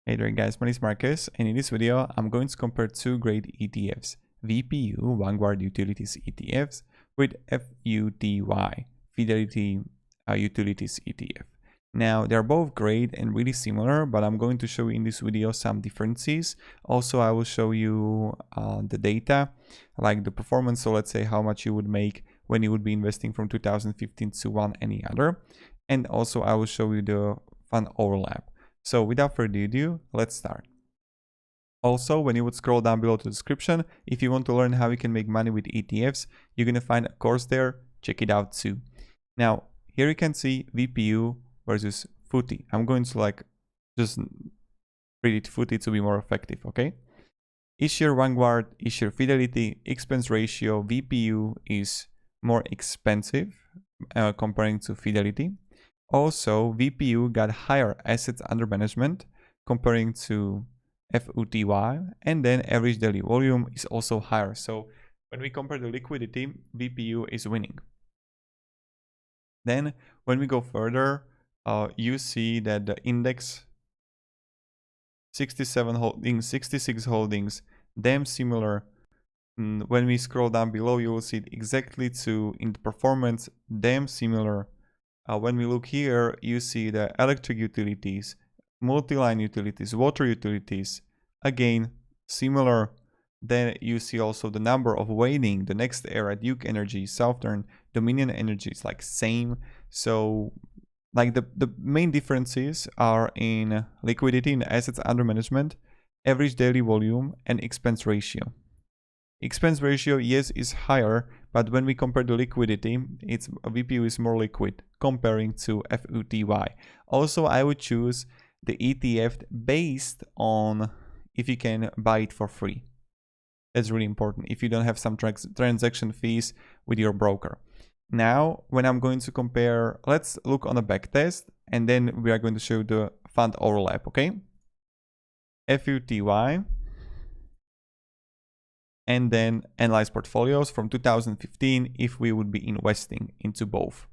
Hey there guys, my name is Marcus, and in this video I'm going to compare two great ETFs, VPU Vanguard Utilities ETFs with FUTY Fidelity Utilities ETF. Now they're both great and really similar, but I'm going to show you in this video some differences. Also I will show you the data, like the performance, so let's say how much you would make when you would be investing from 2015 to one any other. And also I will show you the fund overlap. So without further ado, let's start. Also, when you would scroll down below to the description, if you want to learn how you can make money with ETFs, you're going to find a course there. Check it out too. Now, here you can see VPU versus FUTY. I'm going to just read it FUTY to be more effective, okay? Each-year Vanguard, each-year Fidelity, expense ratio, VPU is more expensive comparing to Fidelity. Also, VPU got higher assets under management comparing to FUTY, and then average daily volume is also higher. So when we compare the liquidity, VPU is winning. Then when we go further, you see that the index 67 holdings, 66 holdings, damn similar. When we scroll down below, you will see it exactly in the performance, damn similar. When we look here, you see the electric utilities, multi-line utilities, water utilities, again, similar. Then you see also the number of weighting, the next era, Duke Energy, Southern, Dominion Energy is like same. So like the main differences are in liquidity, in assets under management, average daily volume, and expense ratio. Expense ratio, yes, is higher, but when we compare the liquidity, VPU is more liquid comparing to FUTY. Also, I would choose the ETF based on if you can buy it for free. That's really important if you don't have some transaction fees with your broker. Now, when I'm going to compare, let's look on a backtest, and then we are going to show the fund overlap, okay? FUTY. And then analyze portfolios from 2015 if we would be investing into both.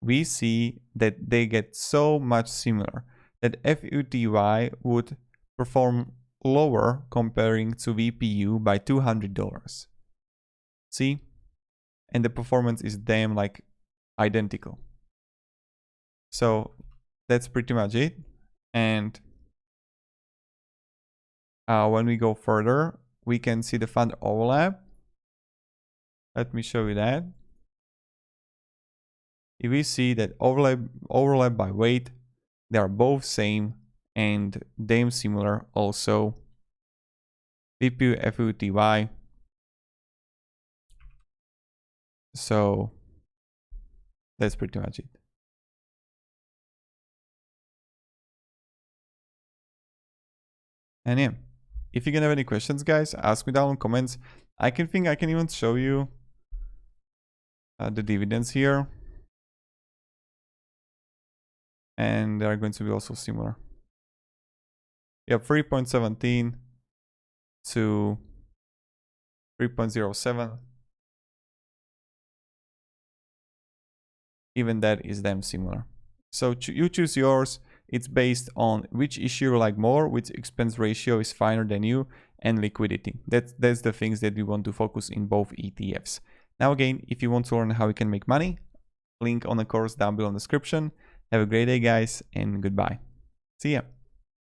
We see that they get so much similar that FUTY would perform lower comparing to VPU by $200. See? And the performance is damn identical. So that's pretty much it. And when we go further, we can see the fund overlap. Let me show you that. If we see that overlap by weight, they are both same and damn similar also. VPU, FUTY. So that's pretty much it. And yeah. If you can have any questions, guys, ask me down in comments. I can even show you the dividends here. And they are going to be also similar. You have 3.17 to 3.07. Even that is damn similar. So you choose yours. It's based on which issue you like more, which expense ratio is finer than you, and liquidity. That's the things that we want to focus in both ETFs. Now again, if you want to learn how you can make money, link on the course down below in the description. Have a great day, guys, and goodbye. See ya.